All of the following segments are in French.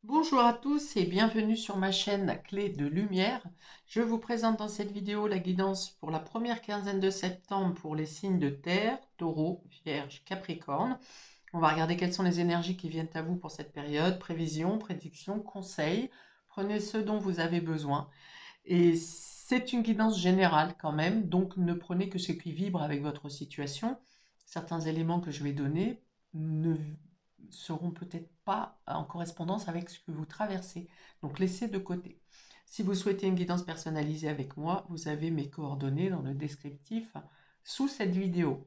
Bonjour à tous et bienvenue sur ma chaîne Clé de Lumière. Je vous présente dans cette vidéo la guidance pour la première quinzaine de septembre pour les signes de terre, Taureau, Vierge, Capricorne. On va regarder quelles sont les énergies qui viennent à vous pour cette période, prévisions, prédictions, conseils. Prenez ce dont vous avez besoin. Et c'est une guidance générale quand même, donc ne prenez que ce qui vibre avec votre situation. Certains éléments que je vais donner ne seront peut-être pas en correspondance avec ce que vous traversez. Donc laissez de côté. Si vous souhaitez une guidance personnalisée avec moi, vous avez mes coordonnées dans le descriptif sous cette vidéo.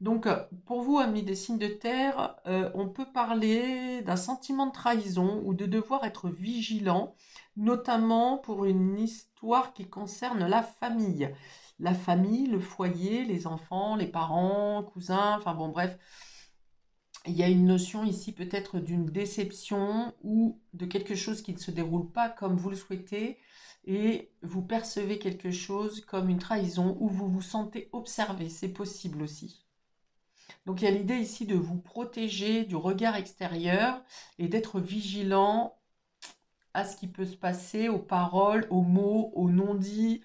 Donc, pour vous, amis des signes de terre, on peut parler d'un sentiment de trahison ou de devoir être vigilant, notamment pour une histoire qui concerne la famille. La famille, le foyer, les enfants, les parents, cousins, enfin bon, bref. Il y a une notion ici peut-être d'une déception ou de quelque chose qui ne se déroule pas comme vous le souhaitez et vous percevez quelque chose comme une trahison ou vous vous sentez observé. C'est possible aussi. Donc il y a l'idée ici de vous protéger du regard extérieur et d'être vigilant à ce qui peut se passer, aux paroles, aux mots, aux non-dits,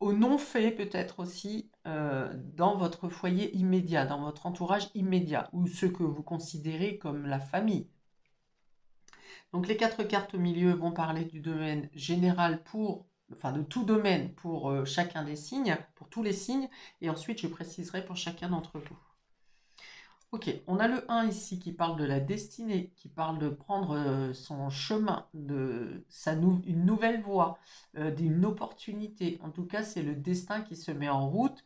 aux non-faits peut-être aussi dans votre foyer immédiat, dans votre entourage immédiat ou ce que vous considérez comme la famille. Donc les quatre cartes au milieu vont parler du domaine général enfin de tout domaine pour chacun des signes, pour tous les signes, et ensuite je préciserai pour chacun d'entre vous. Ok, on a le 1 ici qui parle de la destinée, qui parle de prendre son chemin, une nouvelle voie, d'une opportunité. En tout cas, c'est le destin qui se met en route.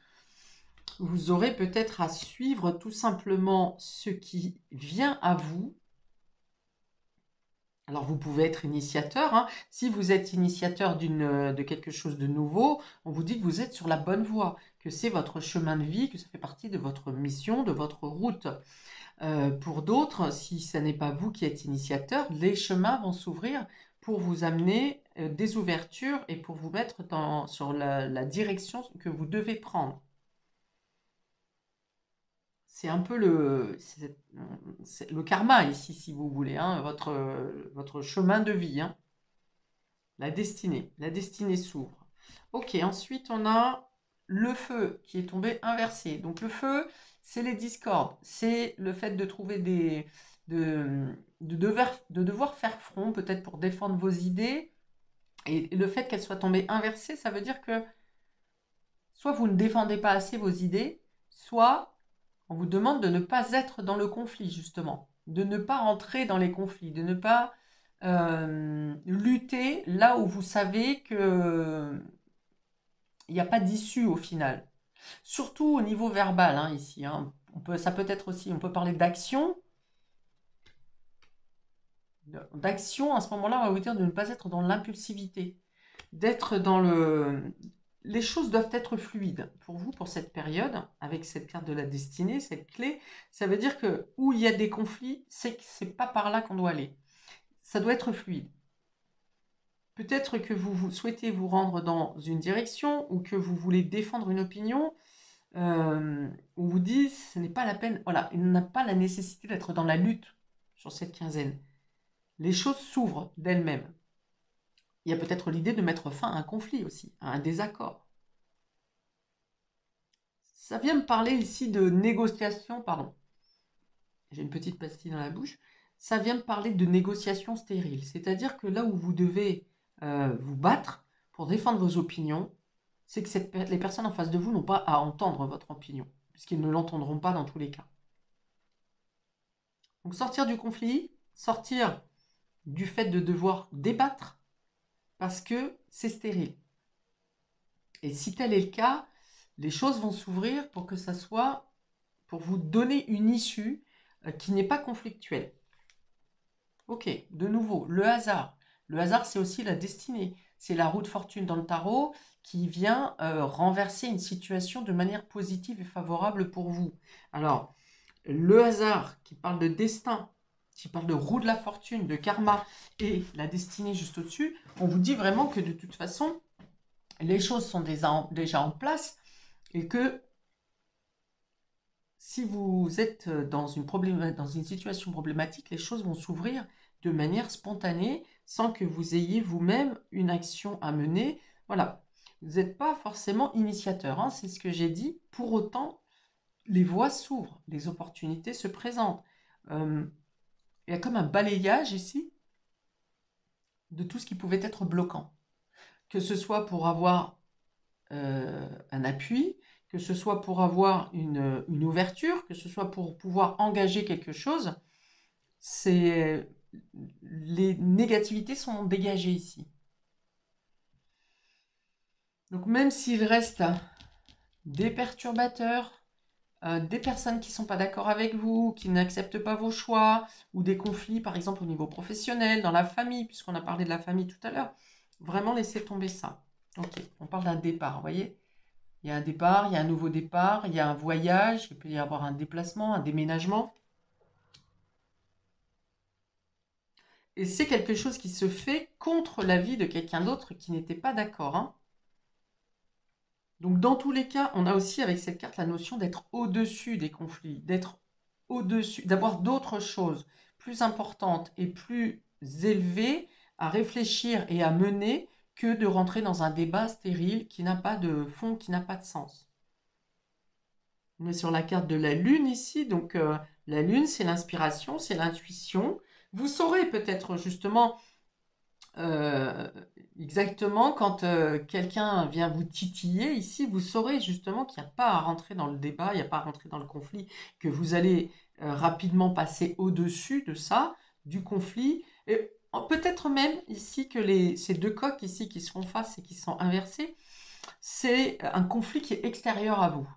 Vous aurez peut-être à suivre tout simplement ce qui vient à vous. Alors, vous pouvez être initiateur, hein. Si vous êtes initiateur de quelque chose de nouveau, on vous dit que vous êtes sur la bonne voie, que c'est votre chemin de vie, que ça fait partie de votre mission, de votre route. Pour d'autres, si ce n'est pas vous qui êtes initiateur, les chemins vont s'ouvrir pour vous amener des ouvertures et pour vous mettre sur la direction que vous devez prendre. C'est un peu le karma ici, si vous voulez, hein, votre chemin de vie, hein, la destinée. La destinée s'ouvre. Ok, ensuite on a le feu qui est tombé inversé. Donc le feu, c'est les discordes, c'est le fait de trouver de devoir faire front, peut-être pour défendre vos idées. Et le fait qu'elle soit tombée inversée, ça veut dire que soit vous ne défendez pas assez vos idées, soit on vous demande de ne pas être dans le conflit, justement, de ne pas rentrer dans les conflits, de ne pas lutter là où vous savez que il n'y a pas d'issue au final. Surtout au niveau verbal, hein, ici, hein. Ça peut être aussi, on peut parler d'action. D'action, à ce moment-là, on va vous dire de ne pas être dans l'impulsivité, d'être dans le... Les choses doivent être fluides pour vous, pour cette période, avec cette carte de la destinée, cette clé. Ça veut dire que où il y a des conflits, c'est que c'est pas par là qu'on doit aller. Ça doit être fluide. Peut-être que vous souhaitez vous rendre dans une direction ou que vous voulez défendre une opinion. On vous dit ce n'est pas la peine, voilà, il n'a pas la nécessité d'être dans la lutte sur cette quinzaine. Les choses s'ouvrent d'elles-mêmes. Il y a peut-être l'idée de mettre fin à un conflit aussi, à un désaccord. Ça vient me parler ici de négociation, pardon, j'ai une petite pastille dans la bouche, ça vient me parler de négociation stérile, c'est-à-dire que là où vous devez vous battre pour défendre vos opinions, c'est que les personnes en face de vous n'ont pas à entendre votre opinion, puisqu'ils ne l'entendront pas dans tous les cas. Donc sortir du conflit, sortir du fait de devoir débattre, parce que c'est stérile. Et si tel est le cas, les choses vont s'ouvrir pour que ça soit, pour vous donner une issue qui n'est pas conflictuelle. Ok, de nouveau, le hasard. Le hasard, c'est aussi la destinée. C'est la roue de fortune dans le tarot qui vient renverser une situation de manière positive et favorable pour vous. Alors, le hasard qui parle de destin, qui parle de roue de la fortune, de karma et la destinée juste au-dessus, on vous dit vraiment que de toute façon, les choses sont déjà en place et que si vous êtes dans une situation problématique, les choses vont s'ouvrir de manière spontanée, sans que vous ayez vous-même une action à mener. Voilà, vous n'êtes pas forcément initiateur, hein, c'est ce que j'ai dit. Pour autant, les voies s'ouvrent, les opportunités se présentent. Il y a comme un balayage ici de tout ce qui pouvait être bloquant. Que ce soit pour avoir un appui, que ce soit pour avoir une ouverture, que ce soit pour pouvoir engager quelque chose, les négativités sont dégagées ici. Donc même s'il reste des perturbateurs, des personnes qui ne sont pas d'accord avec vous, qui n'acceptent pas vos choix, ou des conflits par exemple au niveau professionnel, dans la famille, puisqu'on a parlé de la famille tout à l'heure, vraiment laissez tomber ça. Ok, on parle d'un départ, vous voyez? Il y a un départ, il y a un nouveau départ, il y a un voyage, il peut y avoir un déplacement, un déménagement. Et c'est quelque chose qui se fait contre l'avis de quelqu'un d'autre qui n'était pas d'accord, hein. Donc dans tous les cas, on a aussi avec cette carte la notion d'être au-dessus des conflits, d'être au-dessus, d'avoir d'autres choses plus importantes et plus élevées à réfléchir et à mener que de rentrer dans un débat stérile qui n'a pas de fond, qui n'a pas de sens. On est sur la carte de la Lune ici, donc la Lune, c'est l'inspiration, c'est l'intuition. Vous saurez peut-être justement exactement quand quelqu'un vient vous titiller ici, vous saurez justement qu'il n'y a pas à rentrer dans le débat, il n'y a pas à rentrer dans le conflit, que vous allez rapidement passer au-dessus de ça, du conflit. Et peut-être même ici que ces deux coques ici qui se font face et qui sont inversées, c'est un conflit qui est extérieur à vous.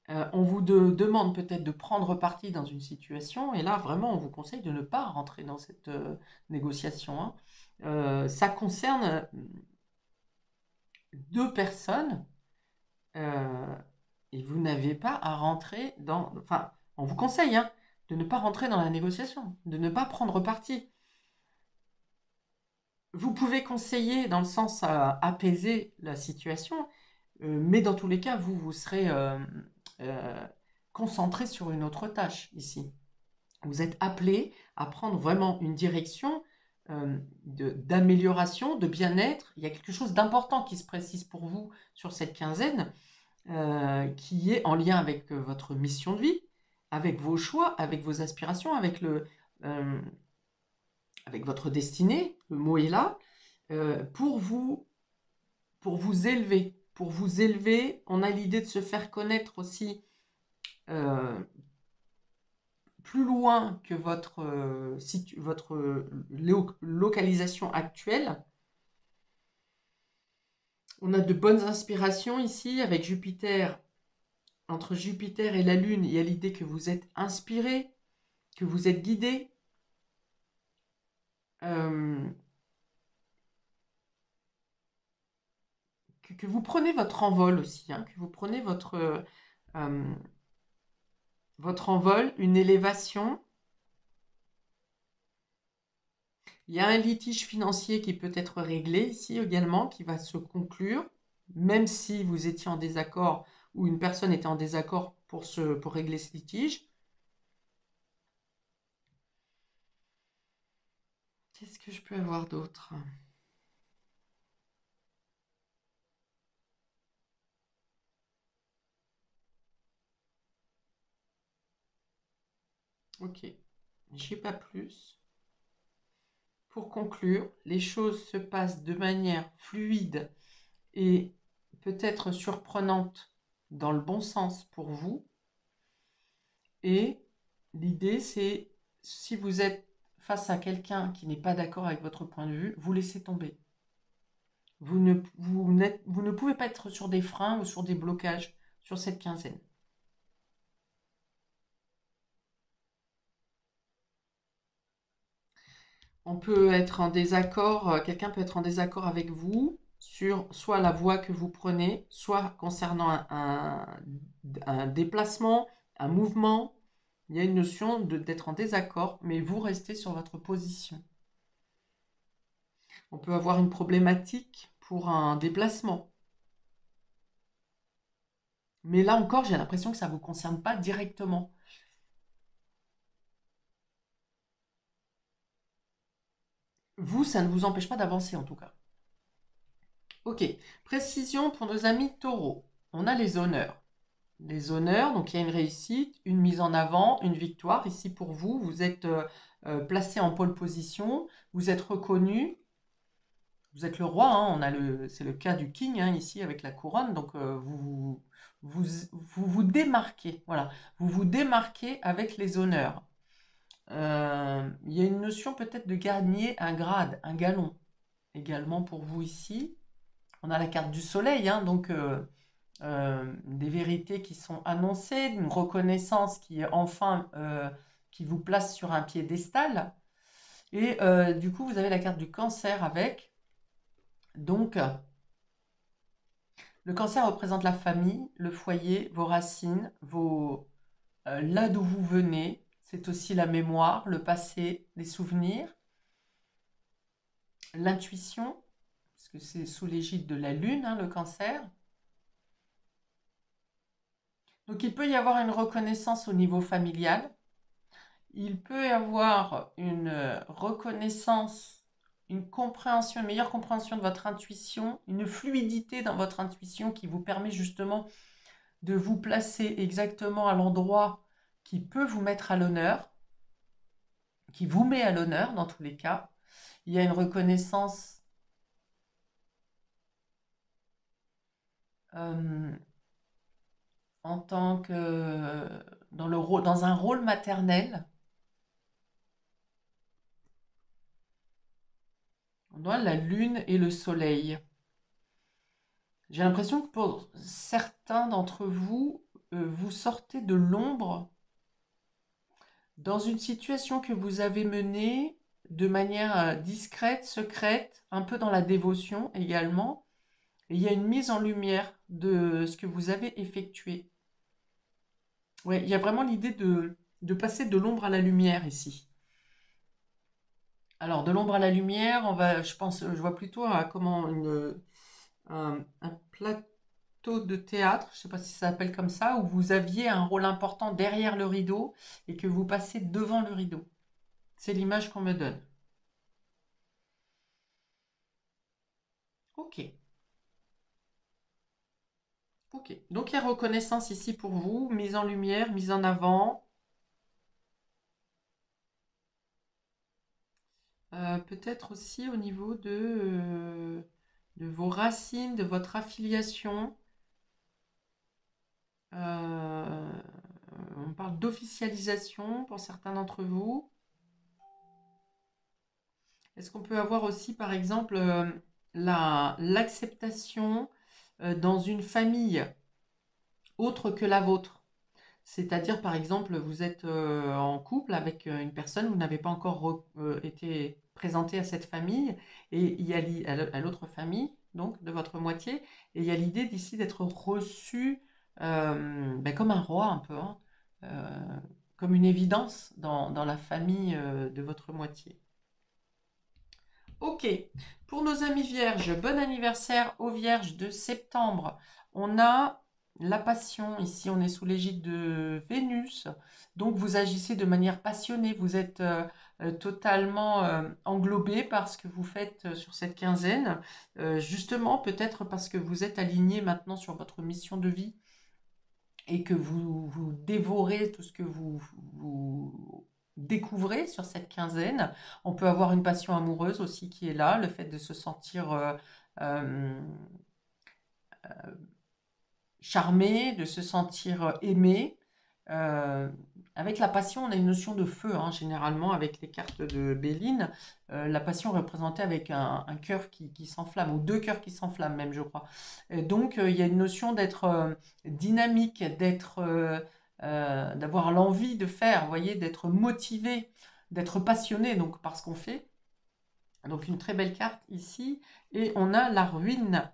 On vous demande peut-être de prendre parti dans une situation, et là, vraiment, on vous conseille de ne pas rentrer dans cette négociation, hein. Ça concerne deux personnes, et vous n'avez pas à rentrer dans... Enfin, on vous conseille, hein, de ne pas rentrer dans la négociation, de ne pas prendre parti. Vous pouvez conseiller dans le sens à apaiser la situation, mais dans tous les cas, vous serez concentré sur une autre tâche ici. Vous êtes appelé à prendre vraiment une direction d'amélioration, de bien-être. Il y a quelque chose d'important qui se précise pour vous sur cette quinzaine, qui est en lien avec votre mission de vie, avec vos choix, avec vos aspirations, avec votre destinée, le mot est là, pour vous élever. Pour vous élever, on a l'idée de se faire connaître aussi plus loin que votre localisation actuelle. On a de bonnes inspirations ici avec Jupiter. Entre Jupiter et la Lune, il y a l'idée que vous êtes inspiré, que vous êtes guidé. Que vous prenez votre envol aussi, hein, que vous prenez votre envol, une élévation. Il y a un litige financier qui peut être réglé ici également, qui va se conclure, même si vous étiez en désaccord ou une personne était en désaccord pour régler ce litige. Qu'est-ce que je peux avoir d'autre? Ok, j'ai pas plus. Pour conclure, les choses se passent de manière fluide et peut-être surprenante dans le bon sens pour vous. Et l'idée, c'est si vous êtes face à quelqu'un qui n'est pas d'accord avec votre point de vue, vous laissez tomber. Vous ne pouvez pas être sur des freins ou sur des blocages sur cette quinzaine. On peut être en désaccord, quelqu'un peut être en désaccord avec vous sur soit la voie que vous prenez, soit concernant un déplacement, un mouvement. Il y a une notion d'être en désaccord, mais vous restez sur votre position. On peut avoir une problématique pour un déplacement. Mais là encore, j'ai l'impression que ça ne vous concerne pas directement. vous, ça ne vous empêche pas d'avancer en tout cas. Ok, précision pour nos amis taureaux. On a les honneurs. Les honneurs, donc il y a une réussite, une mise en avant, une victoire. Ici pour vous, vous êtes placé en pole position, vous êtes reconnu, vous êtes le roi, hein, c'est le cas du king hein, ici avec la couronne, donc vous démarquez, voilà, vous vous démarquez avec les honneurs. Il y a une notion peut-être de gagner un grade, un galon également pour vous ici. On a la carte du soleil, hein, donc des vérités qui sont annoncées, une reconnaissance qui est enfin qui vous place sur un piédestal. Et du coup, vous avez la carte du cancer avec. Donc, le cancer représente la famille, le foyer, vos racines, là d'où vous venez. C'est aussi la mémoire, le passé, les souvenirs, l'intuition, parce que c'est sous l'égide de la lune, hein, le cancer. Donc il peut y avoir une reconnaissance au niveau familial. Il peut y avoir une reconnaissance, une compréhension, une meilleure compréhension de votre intuition, une fluidité dans votre intuition qui vous permet justement de vous placer exactement à l'endroit qui peut vous mettre à l'honneur, qui vous met à l'honneur dans tous les cas. Il y a une reconnaissance en tant que dans un rôle maternel. On a la lune et le soleil. J'ai l'impression que pour certains d'entre vous, vous sortez de l'ombre dans une situation que vous avez menée de manière discrète, secrète, un peu dans la dévotion également. Et il y a une mise en lumière de ce que vous avez effectué. Ouais, il y a vraiment l'idée de passer de l'ombre à la lumière ici. Alors, de l'ombre à la lumière, je vois plutôt à comment un plateau de théâtre, je ne sais pas si ça s'appelle comme ça, où vous aviez un rôle important derrière le rideau et que vous passez devant le rideau. C'est l'image qu'on me donne. Ok. Ok. Donc, il y a reconnaissance ici pour vous, mise en lumière, mise en avant. Peut-être aussi au niveau de vos racines, de votre affiliation. Euh, on parle d'officialisation pour certains d'entre vous. Est-ce qu'on peut avoir aussi, par exemple, l'acceptation dans une famille autre que la vôtre? C'est-à-dire, par exemple, vous êtes en couple avec une personne, vous n'avez pas encore été présenté à cette famille, et il y a à l'autre famille, donc de votre moitié, et il y a l'idée d'ici d'être reçu ben, comme un roi un peu, hein, comme une évidence dans la famille de votre moitié. Ok, pour nos amis vierges, bon anniversaire aux vierges de septembre. On a la passion, ici on est sous l'égide de Vénus, donc vous agissez de manière passionnée, vous êtes totalement englobé par ce que vous faites sur cette quinzaine, justement peut-être parce que vous êtes aligné maintenant sur votre mission de vie et que vous dévorez tout ce que vous découvrez sur cette quinzaine. On peut avoir une passion amoureuse aussi qui est là, le fait de se sentir euh, charmé, de se sentir aimé. Euh, Avec la passion, on a une notion de feu, hein, généralement, avec les cartes de Béline. La passion représentée avec un cœur qui s'enflamme, ou deux cœurs qui s'enflamment même, je crois. Et donc, il y a une notion d'être dynamique, d'avoir l'envie de faire, vous voyez, d'être motivé, d'être passionné donc, par ce qu'on fait. Donc, une très belle carte ici. Et on a la ruine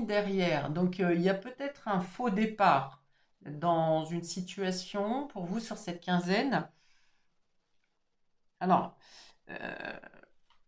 derrière. Donc, il y a peut-être un faux départ dans une situation pour vous sur cette quinzaine. Alors,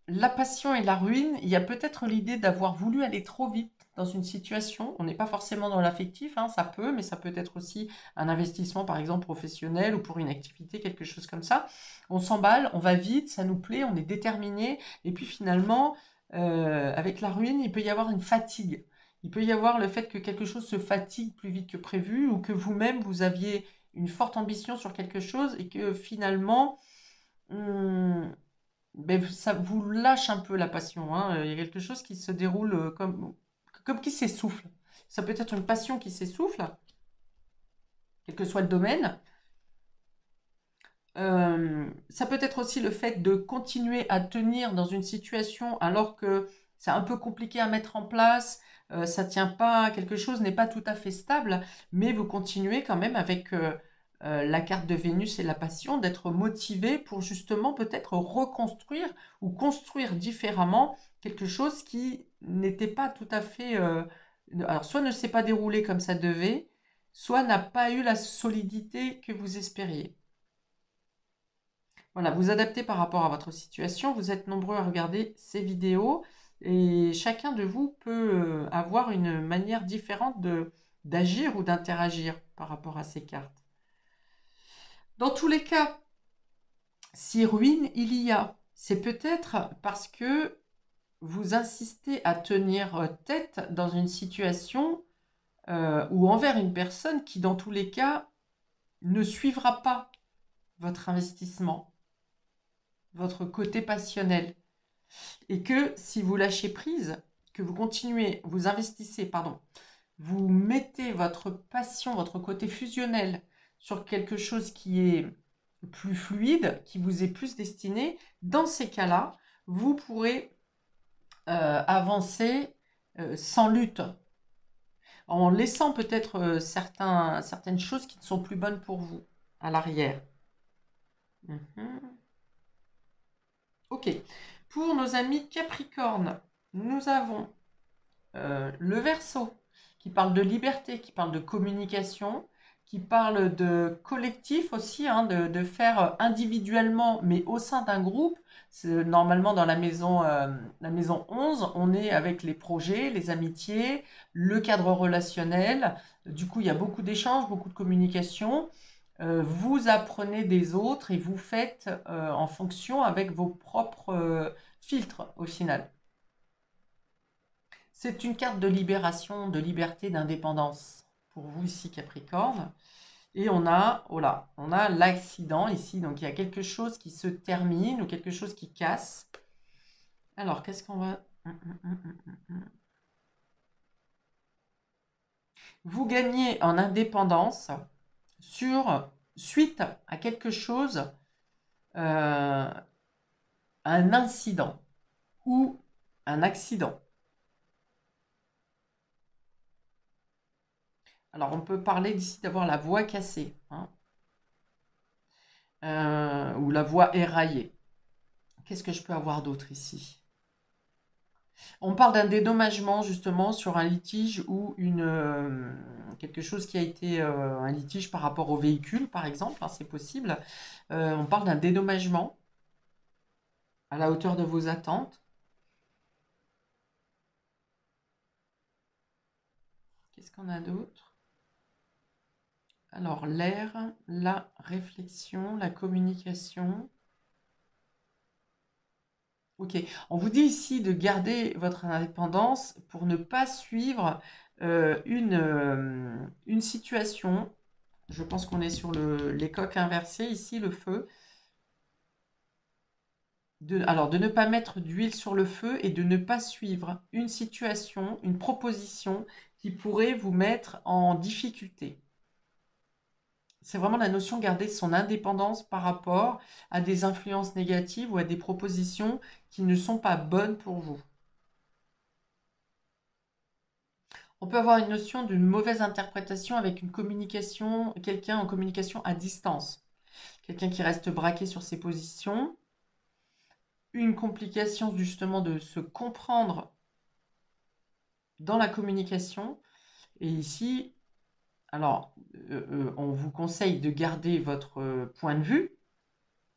la passion et la ruine, il y a peut-être l'idée d'avoir voulu aller trop vite dans une situation. On n'est pas forcément dans l'affectif, hein, ça peut, mais ça peut être aussi un investissement, par exemple, professionnel ou pour une activité, quelque chose comme ça. On s'emballe, on va vite, ça nous plaît, on est déterminé. Et puis finalement, avec la ruine, il peut y avoir une fatigue. Il peut y avoir le fait que quelque chose se fatigue plus vite que prévu ou que vous-même, vous aviez une forte ambition sur quelque chose et que finalement, ben, ça vous lâche un peu la passion, hein. Il y a quelque chose qui se déroule comme qui s'essouffle. Ça peut être une passion qui s'essouffle, quel que soit le domaine. Ça peut être aussi le fait de continuer à tenir dans une situation alors que c'est un peu compliqué à mettre en place, ça tient pas, quelque chose n'est pas tout à fait stable, mais vous continuez quand même avec la carte de Vénus et la passion, d'être motivé pour justement peut-être reconstruire ou construire différemment quelque chose qui n'était pas tout à fait, alors soit ne s'est pas déroulé comme ça devait, soit n'a pas eu la solidité que vous espériez. Voilà, vous adaptez par rapport à votre situation. Vous êtes nombreux à regarder ces vidéos et chacun de vous peut avoir une manière différente d'agir ou d'interagir par rapport à ces cartes. Dans tous les cas, si ruine il y a, c'est peut-être parce que vous insistez à tenir tête dans une situation ou envers une personne qui, dans tous les cas, ne suivra pas votre investissement, votre côté passionnel. Et que si vous lâchez prise, que vous continuez, vous investissez, pardon, vous mettez votre passion, votre côté fusionnel sur quelque chose qui est plus fluide, qui vous est plus destiné, dans ces cas-là, vous pourrez avancer sans lutte, en laissant peut-être certaines choses qui ne sont plus bonnes pour vous à l'arrière. Ok. Pour nos amis Capricorne, nous avons le Verseau qui parle de liberté, qui parle de communication, qui parle de collectif aussi, hein, de faire individuellement, mais au sein d'un groupe. Normalement, dans la maison 11, on est avec les projets, les amitiés, le cadre relationnel. Du coup, il y a beaucoup d'échanges, beaucoup de communication. Vous apprenez des autres et vous faites en fonction avec vos propres filtres au final. C'est une carte de libération, de liberté, d'indépendance pour vous ici Capricorne. Et on a, voilà, on a l'accident ici. Donc il y a quelque chose qui se termine ou quelque chose qui casse. Alors qu'est-ce qu'on va... Vous gagnez en indépendance suite à quelque chose, un incident ou un accident. Alors, on peut parler d'ici d'avoir la voie cassée, hein, ou la voie éraillée. Qu'est-ce que je peux avoir d'autre ici? On parle d'un dédommagement justement sur un litige ou quelque chose qui a été un litige par rapport au véhicule, par exemple, hein, c'est possible. On parle d'un dédommagement à la hauteur de vos attentes. Qu'est-ce qu'on a d'autre? Alors, l'air, la réflexion, la communication. Ok, on vous dit ici de garder votre indépendance pour ne pas suivre une situation. Je pense qu'on est sur les coques inversées ici, le feu. Alors, de ne pas mettre d'huile sur le feu et de ne pas suivre une situation, une proposition qui pourrait vous mettre en difficulté. C'est vraiment la notion de garder son indépendance par rapport à des influences négatives ou à des propositions qui ne sont pas bonnes pour vous. On peut avoir une notion d'une mauvaise interprétation avec une communication, quelqu'un en communication à distance. Quelqu'un qui reste braqué sur ses positions. Une complication justement de se comprendre dans la communication. Et ici, alors, on vous conseille de garder votre point de vue,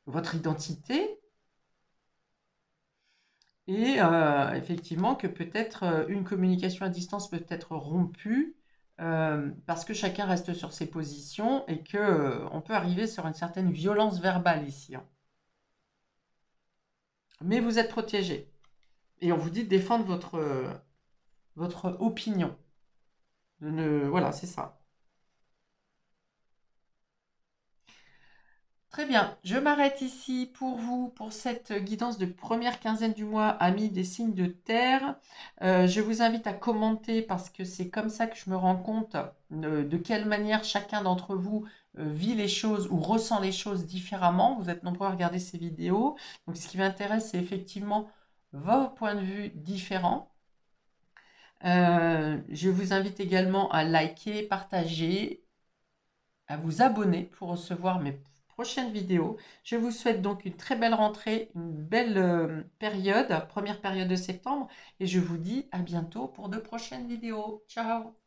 votre identité, Et effectivement que peut-être une communication à distance peut être rompue parce que chacun reste sur ses positions et que on peut arriver sur une certaine violence verbale ici, hein. Mais vous êtes protégé et on vous dit de défendre votre opinion. Voilà, c'est ça. Très bien, je m'arrête ici pour vous, pour cette guidance de première quinzaine du mois, amis des signes de terre. Je vous invite à commenter parce que c'est comme ça que je me rends compte de quelle manière chacun d'entre vous vit les choses ou ressent les choses différemment. Vous êtes nombreux à regarder ces vidéos. Donc ce qui m'intéresse, c'est effectivement vos points de vue différents. Je vous invite également à liker, partager, à vous abonner pour recevoir mes prochaines vidéos. Je vous souhaite donc une très belle rentrée, une belle période, première période de septembre, et je vous dis à bientôt pour de prochaines vidéos. Ciao!